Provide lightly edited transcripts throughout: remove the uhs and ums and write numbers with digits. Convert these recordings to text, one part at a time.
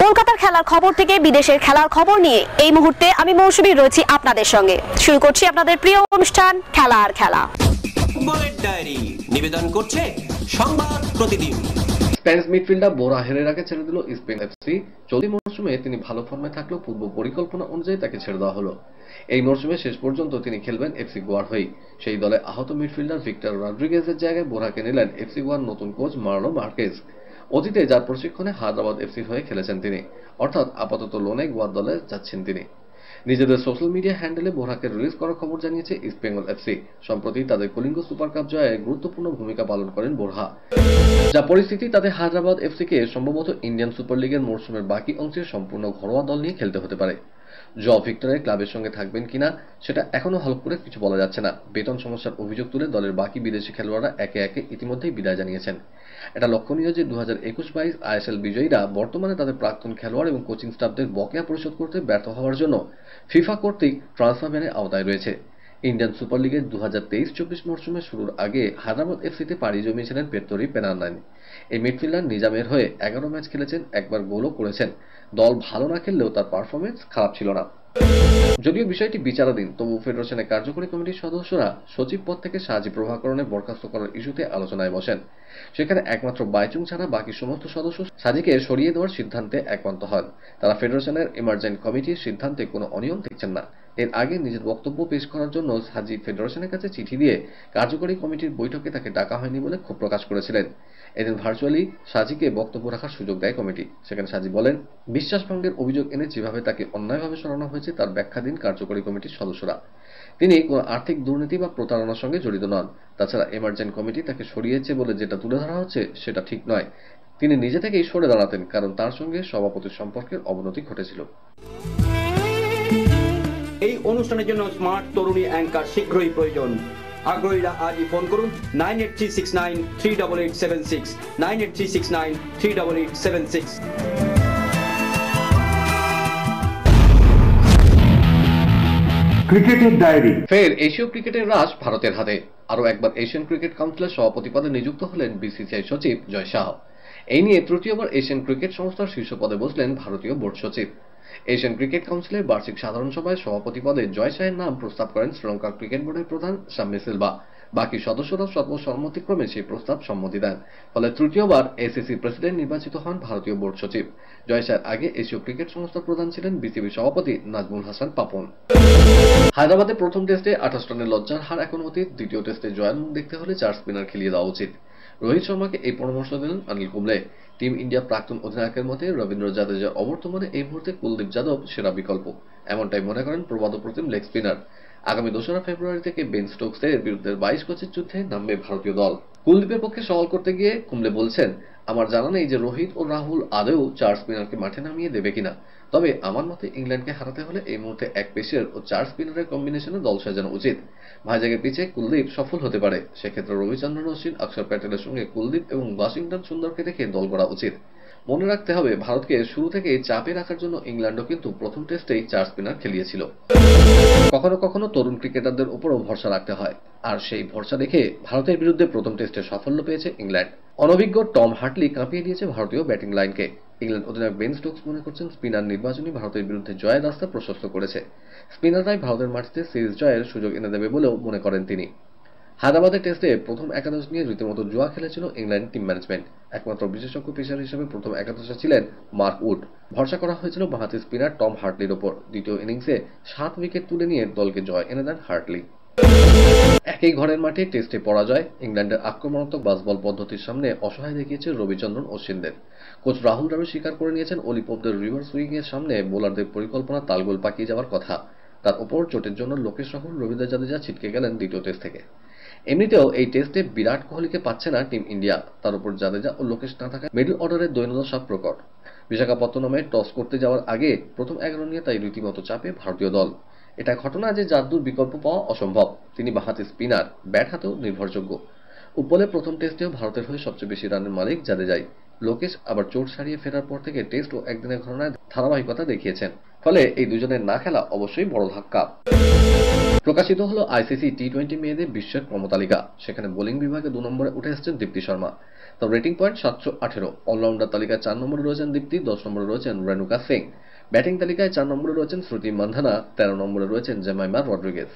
কলকাতার খেলার খবর থেকে বিদেশের খেলার খবর নিয়ে এই মুহূর্তে আমি মৌসুমী রয়েছি আপনাদের সঙ্গে। শুরু করছি আপনাদের প্রিয় অনুষ্ঠান খেলার খেলা। ফুটবলের ডায়েরি নিবেদন করছে সংবাদ প্রতিদিন। স্প্যানিশ মিডফিল্ডার বোরা হেরেরাকে ছেড়ে দিল স্পেন এফসি। চলতি মৌসুমে তিনি ভালো ফর্মে থাকলেও পূর্ব পরিকল্পনা অনুযায়ী তাকে ছেড়ে দেওয়া হলো। এই মৌসুমে শেষ পর্যন্ত তিনি খেলবেন এফসি গোয়ার হয়েই। সেই দলে আহত মিডফিল্ডার ভিক্টর রদ্রিগেজের জায়গায় বোরাকে নিলেন এফসি গোয়ার নতুন কোচ মার্লো মার্কেজ। অতীতে যার প্রশিক্ষণে হায়দ্রাবাদ এফসির হয়ে খেলেছেন তিনি, অর্থাৎ আপাতত লোনে গোয়ার দলে যাচ্ছেন তিনি। নিজেদের সোশ্যাল মিডিয়া হ্যান্ডেলে বোরাকে রিলিজ করার খবর জানিয়েছে ইস্ট বেঙ্গল এফসি। সম্প্রতি তাদের কলিঙ্গ সুপার কাপ জয়ে গুরুত্বপূর্ণ ভূমিকা পালন করেন বোরহা। যা পরিস্থিতি তাতে হায়দ্রাবাদ এফসিকে সম্ভবত ইন্ডিয়ান সুপার লিগের মরশুমের বাকি অংশের সম্পূর্ণ ঘরোয়া দল নিয়ে খেলতে হতে পারে। জ ভিক্টরের ক্লাবের সঙ্গে থাকবেন কিনা সেটা এখনো হলফ করে কিছু বলা যাচ্ছে না। বেতন সমস্যার অভিযোগ তুলে দলের বাকি বিদেশি খেলোয়াড়রা একে একে ইতিমধ্যেই বিদায় জানিয়েছেন। এটা লক্ষণীয় যে 2021-22 আইএসএল বিজয়ীরা বর্তমানে তাদের প্রাক্তন খেলোয়াড় এবং কোচিং স্টাফদের বকেয়া পরিশোধ করতে ব্যর্থ হওয়ার জন্য ফিফা কর্তৃক ট্রান্সফার ব্যানের আওতায় রয়েছে। ইন্ডিয়ান সুপার লিগের 2023-24 মরশুমের শুরুর আগে হায়দ্রাবাদ এফসিতে পাড়ি জমিয়েছিলেন পেত্তরি পেনান্নান। এই মিডফিল্ডার নিজামের হয়ে 11 ম্যাচ খেলেছেন, একবার গোলও করেছেন। দল ভালো না খেললেও তার পারফরমেন্স খারাপ ছিল না। যদিও বিষয়টি বিচারাধীন, তবু ফেডারেশনের কার্যকরী কমিটির সদস্যরা সচিব পদ থেকে সাজি প্রভাকরণে বরখাস্ত করার ইস্যুতে আলোচনায় বসেন। সেখানে একমাত্র বাইচুং ছাড়া বাকি সমস্ত সদস্য সাজিকে সরিয়ে দেওয়ার সিদ্ধান্তে একমত হন। তারা ফেডারেশনের এমার্জেন্ট কমিটির সিদ্ধান্তে কোনো অনিয়ম দেখছেন না। এর আগে নিজের বক্তব্য পেশ করার জন্য সাজি ফেডারেশনের কাছে চিঠি দিয়ে কার্যকরী কমিটির বৈঠকে তাকে ডাকা হয়নি বলে ক্ষোভ প্রকাশ করেছিলেন। এদিন ভার্চুয়ালি সাজিকে বক্তব্য রাখার সুযোগ দেয় কমিটি। সেখানে সাজি বলেন, বিশ্বাসভঙ্গের অভিযোগ এনে যেভাবে তাকে অন্যায়ভাবে সরানো হয়েছে তার ব্যাখ্যা দিন কার্যকরী কমিটির সদস্যরা। তিনি কোনো আর্থিক দুর্নীতি বা প্রতারণার সঙ্গে জড়িত নন। তাছাড়া এমার্জেন্ট কমিটি তাকে সরিয়েছে বলে যেটা তুলে ধরা হচ্ছে সেটা ঠিক নয়। তিনি নিজে থেকেই সরে দাঁড়াতেন, কারণ তার সঙ্গে সভাপতির সম্পর্কের অবনতি ঘটেছিল। এই অনুষ্ঠানের জন্য স্মার্ট তরুণী অ্যাঙ্কার শীঘ্রই প্রয়োজন। আগ্রহীরা আজই ফোন করুন 9836938876 9836938876। ক্রিকেটের ডায়েরি। ফের এশীয় ক্রিকেটের রাশ ভারতের হাতে। আরও একবার এশিয়ান ক্রিকেট কাউন্সিলের সভাপতি পদে নিযুক্ত হলেন বিসিসিআই সচিব জয় শাহ। এই নিয়ে তৃতীয়বার এশিয়ান ক্রিকেট সংস্থার শীর্ষ পদে বসলেন ভারতীয় বোর্ড সচিব। এশিয়ান ক্রিকেট কাউন্সিলের বার্ষিক সাধারণ সভায় সভাপতি পদে জয় শাহের নাম প্রস্তাব করেন শ্রীলঙ্কার ক্রিকেট বোর্ডের প্রধান শাম্মী সিলভা। বাকি সদস্যরা সর্বসম্মতিক্রমে সেই প্রস্তাব সম্মতি দেন। ফলে তৃতীয়বার এসিসি প্রেসিডেন্ট নির্বাচিত হন ভারতীয় বোর্ড সচিব। জয় শাহের আগে এশীয় ক্রিকেট সংস্থার প্রধান ছিলেন বিসিবি সভাপতি নাজমুল হাসান পাপন। হায়দ্রাবাদে প্রথম টেস্টে 28 রানের লজ্জার হার এখন অতীত। দ্বিতীয় টেস্টে জয়ের মুখ দেখতে হলে 4 স্পিনার খেলিয়ে দেওয়া উচিত। রোহিত শর্মাকে এই পরামর্শ দিলেন অনিল কুম্বলে। টিম ইন্ডিয়া প্রাক্তন অধিনায়কের মতে রবীন্দ্র জাদেজার অবর্তমানে এই মুহূর্তে কুলদীপ যাদব সেরা বিকল্প, এমনটাই মনে করেন প্রবাদ প্রতিম লেগ স্পিনার। আগামী 2রা ফেব্রুয়ারি থেকে বেন স্টোকসের বিরুদ্ধে 22 গজের যুদ্ধে নামবে ভারতীয় দল। কুলদীপের পক্ষে সওয়াল করতে গিয়ে কুম্বলে বলছেন, আমার জানা নেই যে রোহিত ও রাহুল আদৌ 4 স্পিনারকে মাঠে নামিয়ে দেবে কিনা। তবে আমার মতে ইংল্যান্ডকে হারাতে হলে এই মুহূর্তে 1 পেসার ও 4 স্পিনারের কম্বিনেশনে দল সাজানো উচিত। ভাইজাগের পিছে কুলদীপ সফল হতে পারে। সেক্ষেত্রে রবিচন্দ্রন অশ্বিন, অক্ষর প্যাটেলের সঙ্গে কুলদীপ এবং ওয়াশিংটন সুন্দরকে রেখে দল গড়া উচিত। মনে রাখতে হবে, ভারতকে শুরু থেকে চাপে রাখার জন্য ইংল্যান্ডও কিন্তু প্রথম টেস্টেই 4 স্পিনার খেলিয়েছিল। কখনো কখনো তরুণ ক্রিকেটারদের উপরও ভরসা রাখতে হয়, আর সেই ভরসা দেখে ভারতের বিরুদ্ধে প্রথম টেস্টে সাফল্য পেয়েছে ইংল্যান্ড। অনভিজ্ঞ টম হার্টলি কাঁপিয়ে দিয়েছে ভারতীয় ব্যাটিং লাইনকে। ইংল্যান্ড অধিনায়ক বেন স্টোকস মনে করছেন স্পিনার নির্বাচনী ভারতের বিরুদ্ধে জয়ের রাস্তা প্রশস্ত করেছে। স্পিনাররাই ভারতের মাটিতে সিরিজ জয়ের সুযোগ এনে দেবে বলেও মনে করেন তিনি। হায়দ্রাবাদের টেস্টে প্রথম একাদশ নিয়ে রীতিমতো জুয়া খেলেছিল ইংল্যান্ড টিম ম্যানেজমেন্ট। একমাত্র বিশেষজ্ঞ পেসার হিসেবে প্রথম একাদশে ছিলেন মার্ক উড। ভরসা করা হয়েছিল বাঁহাতি স্পিনার টম হার্টলির ওপর। দ্বিতীয় ইনিংসে 7 উইকেট তুলে নিয়ে দলকে জয় এনে দেন হার্টলি। একই ঘরের মাঠে টেস্টে পরাজয়। ইংল্যান্ডের আক্রমণাত্মক বাসবল পদ্ধতির সামনে অসহায় দেখিয়েছে রবিচন্দ্রন অশ্বিনদের। কোচ রাহুল দ্রাবিড় স্বীকার করে নিয়েছেন অলি পোপদের রিভার্স সুইং এর সামনে বোলারদের পরিকল্পনা তালগোল পাকিয়ে যাওয়ার কথা। তার উপর চোটের জন্য লোকেশ রাহুল, রবীন্দ্র জাদেজা ছিটকে গেলেন দ্বিতীয় টেস্ট থেকে। এমনিতেও এই টেস্টে বিরাট কোহলিকে পাচ্ছে না টিম ইন্ডিয়া। তার উপর জাদেজা ও লোকেশ না থাকায় মিডল অর্ডারের দৈন্যদশা প্রকট। বিশাখাপত্তনমে টস করতে যাওয়ার আগে প্রথম 11 নিয়ে তাই রীতিমতো চাপে ভারতীয় দল। এটা ঘটনা যে জাদুর বিকল্প পাওয়া অসম্ভব। তিনি বাঁহাতি স্পিনার, ব্যাট হাতেও নির্ভরযোগ্য। উপলে প্রথম টেস্টেও ভারতের হয়ে সবচেয়ে বেশি রানের মালিক জাদেজাই। লোকেশ আবার চোট সারিয়ে ফেরার পর থেকে টেস্ট ও একদিনের ঘটনায় ধারাবাহিকতা দেখিয়েছেন। ফলে এই দুজনের না খেলা অবশ্যই বড় ধাক্কা। প্রকাশিত হলো আইসিসি টি20 মেয়েদের বিশ্বের ক্রমতালিকা। সেখানে বোলিং বিভাগে 2 নম্বরে উঠে এসেছেন দীপ্তি শর্মা। তার রেটিং পয়েন্ট 718। অলরাউন্ডার তালিকায় 4 নম্বরে রয়েছেন দীপ্তি, 10 নম্বরে রয়েছেন রেণুকা সিং। ব্যাটিং তালিকায় 4 নম্বরে রয়েছেন শ্রুতি মান্ধানা, 13 নম্বরে রয়েছেন জেমাইমা রড্রিগেজ।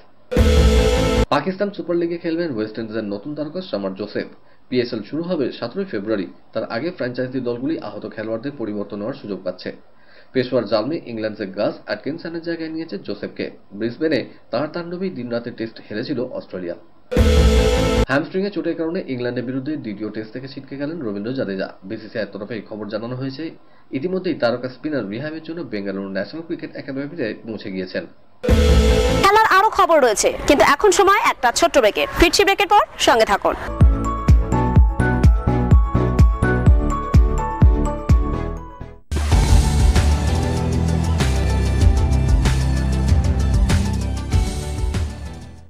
পাকিস্তান সুপার লিগে খেলবেন ওয়েস্ট ইন্ডিজের নতুন তারকা সামার জোসেফ। পিএসএল শুরু হবে 17 ফেব্রুয়ারি। তার আগে ফ্র্যাঞ্চাইজি দলগুলি আহত খেলোয়াড়দের পরিবর্তন নেওয়ার সুযোগ পাচ্ছে। পেশোয়ার জালমি ইংল্যান্ডের গাস অ্যাটকিনসনের জায়গায় নিয়েছে জোসেফকে। ব্রিসবেনে তাঁর তাণ্ডবেই দিনরাতের টেস্ট হেরেছিল অস্ট্রেলিয়া। হ্যামস্ট্রিংয়ে চোটের কারণে ইংল্যান্ডের বিরুদ্ধে দ্বিতীয় টেস্ট থেকে ছিটকে গেলেন রবীন্দ্র জাদেজা। বিসিসিআইয়ের তরফে খবর জানানো হয়েছে, ইতিমধ্যেই তারকা স্পিনার রিহ্যাবের জন্য বেঙ্গালুরু ন্যাশনাল ক্রিকেট একাডেমিতে পৌঁছে গিয়েছেন। খেলার আরো খবর রয়েছে, কিন্তু এখন সময় একটা ছোট্ট ব্রেকের। ফিরছি ব্রেকের পর, সঙ্গে থাকুন।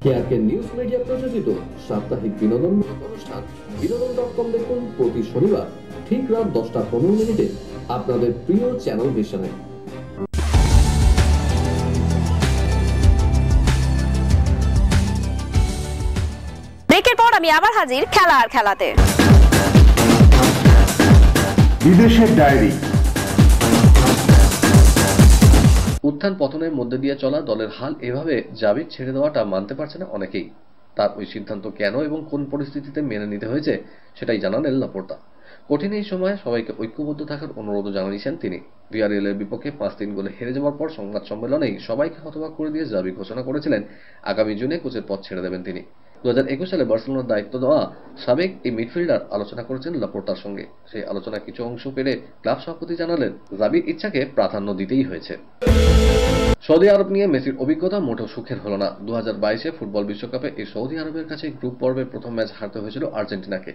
কেআরকে নিউজ মিডিয়া প্রযোজিত সাপ্তাহিক বিনোদন অনুষ্ঠান বিনোদন.com দেখুন প্রতি শনিবার ঠিক রাত 10:15 আপনাদের প্রিয় চ্যানেল ভিশনে। ব্রেকের পর আমি আবার হাজির খেলা আর খেলাতে। বিদেশের ডায়েরি। উত্থান পতনের মধ্যে দিয়ে চলা দলের হাল এভাবে জাবির ছেড়ে দেওয়াটা মানতে পারছে না অনেকেই। তার ওই সিদ্ধান্ত কেন এবং কোন পরিস্থিতিতে মেনে নিতে হয়েছে সেটাই জানালেন লাপোর্তা। কঠিন এই সময়ে সবাইকে ঐক্যবদ্ধ থাকার অনুরোধ জানিয়েছেন তিনি। ভিয়ারিয়ালের বিপক্ষে 5-3 গোলে হেরে যাওয়ার পর সংবাদ সম্মেলনেই সবাইকে হতবাক করে দিয়ে জাবি ঘোষণা করেছিলেন আগামী জুনে কোচের পদ ছেড়ে দেবেন তিনি। 2021 সালে বার্সেলোনার দায়িত্ব দেওয়া সাবেক এই মিডফিল্ডার আলোচনা করেছেন লাপোর্তার সঙ্গে। সেই আলোচনা কিছু অংশ পেরে ক্লাব সভাপতি জানালেন জাবির ইচ্ছাকে প্রাধান্য দিতেই হয়েছে। সৌদি আরব নিয়ে মেসির অভিজ্ঞতা মোটেও সুখের হলো না। 2022 ফুটবল বিশ্বকাপে এই সৌদি আরবের কাছে গ্রুপ পর্বের প্রথম ম্যাচ হারতে হয়েছিল আর্জেন্টিনাকে।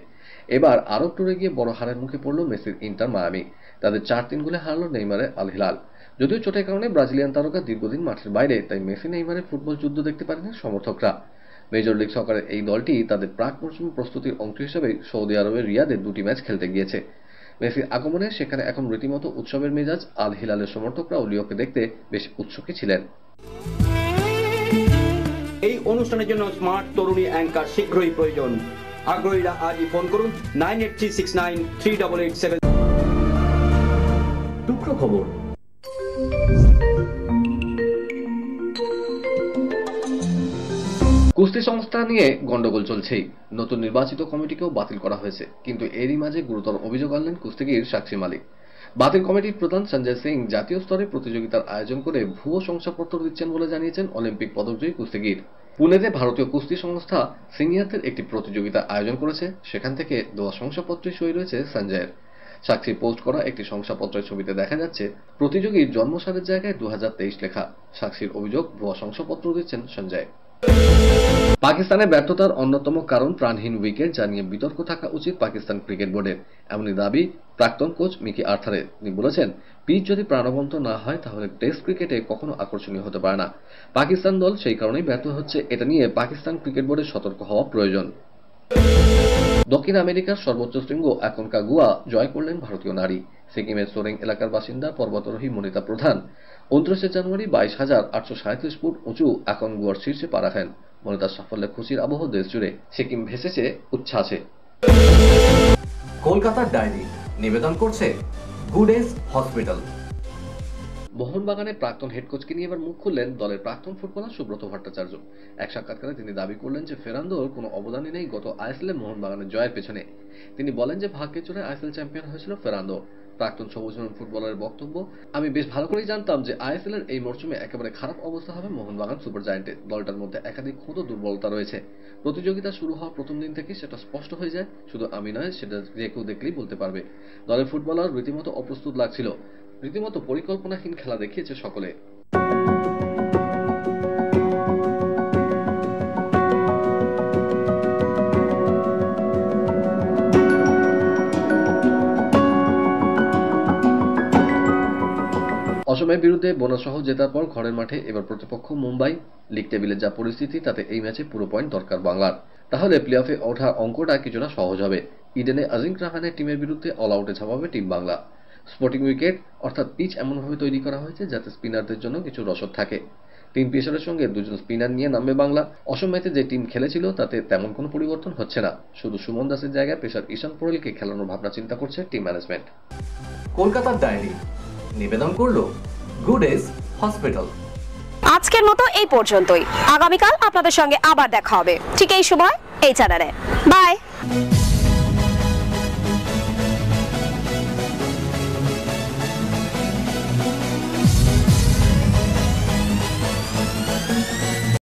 এবার আরব ট্যুরে গিয়ে বড় হারের মুখে পড়ল মেসির ইন্টার মায়ামি। তাদের 4-3 গোলে হারল নেইমারের আল হিলাল। যদিও চোটের কারণে ব্রাজিলিয়ান তারকা দীর্ঘদিন মাঠের বাইরে, তাই মেসি নেইমারের ফুটবল যুদ্ধ দেখতে পারেনি সমর্থকরা। মেজর লিগ সকারের এই দলটি তাদের প্রাক মৌসুম প্রস্তুতির অংশ হিসেবে সৌদি আরবের রিয়াদে 2টি ম্যাচ খেলতে গিয়েছে। মেসির আগমনে সেখানে এখন রীতিমতো উৎসবের মেজাজ। আল হিলালের সমর্থকরাও লিওকে দেখতে বেশ উৎসুকী ছিলেন। এই অনুষ্ঠানের জন্য স্মার্ট তরুণী অ্যাঙ্কার শীঘ্রই প্রয়োজন। আগ্রহীরা আজই ফোন করুন 9836938887। টুকরো খবর। কুস্তি সংস্থা নিয়ে গন্ডগোল চলছেই। নতুন নির্বাচিত কমিটিকেও বাতিল করা হয়েছে, কিন্তু এরই মাঝে গুরুতর অভিযোগ আনলেন কুস্তিগির সাক্ষী মালিক। বাতিল কমিটির প্রধান সঞ্জয় সিং জাতীয় স্তরে প্রতিযোগিতার আয়োজন করে ভুয়ো শংসাপত্র দিচ্ছেন বলে জানিয়েছেন অলিম্পিক পদকজয়ী কুস্তিগির। পুনেতে ভারতীয় কুস্তি সংস্থা সিনিয়রদের একটি প্রতিযোগিতা আয়োজন করেছে, সেখান থেকে দেওয়া শংসাপত্রে সই রয়েছে সঞ্জয়ের। সাক্ষী পোস্ট করা একটি শংসাপত্রের ছবিতে দেখা যাচ্ছে প্রতিযোগীর জন্মসালের জায়গায় 2023 লেখা। সাক্ষীর অভিযোগ ভুয়া শংসাপত্র দিচ্ছেন সঞ্জয়। পাকিস্তানের ব্যর্থতার অন্যতম কারণ প্রাণহীন উইকেট, যা নিয়ে বিতর্ক থাকা উচিত পাকিস্তান ক্রিকেট বোর্ডের, এমনই দাবি প্রাক্তন কোচ মিকি আর্থারের। তিনি বলেছেন, পিচ যদি প্রাণবন্ত না হয় তাহলে টেস্ট ক্রিকেটে কখনো আকর্ষণীয় হতে পারে না। পাকিস্তান দল সেই কারণেই ব্যর্থ হচ্ছে, এটা নিয়ে পাকিস্তান ক্রিকেট বোর্ডের সতর্ক হওয়া প্রয়োজন। দক্ষিণ আমেরিকার সর্বোচ্চ শৃঙ্গ অ্যাকনকাগুয়া জয় করলেন ভারতীয় নারী। সিকিমের সোরেং এলাকার বাসিন্দা পর্বতারোহী মনিতা প্রধান 29 জানুয়ারি 22,837 ফুট উঁচু অ্যাকনগুয়ার শীর্ষে পা রাখেন। মনিতার সাফল্যে খুশির আবহ দেশ জুড়ে। সিকিম ভেসেছে উচ্ছ্বাসে। কলকাতার ডায়েরি নিবেদন করছে গুড এজ হসপিটাল। মোহনবাগানের প্রাক্তন হেড কোচকে নিয়ে এবার মুখ খুললেন দলের প্রাক্তন ফুটবলার সুব্রত ভট্টাচার্য। এক সাক্ষাৎকারে তিনি দাবি করলেন যে ফেরান্দোর কোনো অবদানই নেই গত আইএসএলে মোহনবাগানের জয়ের পেছনে। তিনি বলেন যে ভাগ্যের জোরে আইএসএল চ্যাম্পিয়ন হয়েছিল ফেরান্দো। প্রাক্তন সবুজ ফুটবলারের বক্তব্য, আমি বেশ ভালো করেই জানতাম যে আইএসএল এর এই মরশুমে একেবারে খারাপ অবস্থা হবে মোহনবাগান সুপার জায়ান্টের। দলটার মধ্যে একাধিক ক্ষুদ্র দুর্বলতা রয়েছে। প্রতিযোগিতা শুরু হওয়ার প্রথম দিন থেকেই সেটা স্পষ্ট হয়ে যায়। শুধু আমি নয়, সেটা যে কেউ দেখলেই বলতে পারবে। দলের ফুটবলার রীতিমতো অপ্রস্তুত লাগছিল, রীতিমতো পরিকল্পনাহীন খেলা দেখিয়েছে সকলে। অসমের বিরুদ্ধে বোনাসহ জেতার পর ঘরের মাঠে এবার প্রতিপক্ষ মুম্বাই। লিগ টেবিলের যা পরিস্থিতি তাতে এই ম্যাচে পুরো পয়েন্ট দরকার বাংলার, তাহলে প্লে অফে ওঠার অঙ্কটা কিছুটা সহজ হবে। ইডেনে আজিঙ্ক রাহানের টিমের বিরুদ্ধে অল আউটে ঝাঁপাবে টিম বাংলা। স্পোর্টিং উইকেট অর্থাৎ পিচ এমনভাবে তৈরি করা হয়েছে যাতে স্পিনারদের জন্য কিছু রসদ থাকে। তিন পেসারের সঙ্গে দুজন স্পিনার নিয়ে নামবে বাংলা। অসম ম্যাচে যে টিম খেলেছিল তাতে তেমন কোনো পরিবর্তন হচ্ছে না, শুধু সুমন দাসের জায়গায় পেসার ঈশান পোরেলকে খেলানোর ভাবনা চিন্তা করছে টিম ম্যানেজমেন্ট। কলকাতার ডায়েরি নিবেদন করলো গুডেজ হসপিটাল। আজকের মতো এই পর্যন্তই। আগামীকাল আপনাদের সঙ্গে আবার দেখা হবে ঠিক এই সময় এই চ্যানেলে। বাই।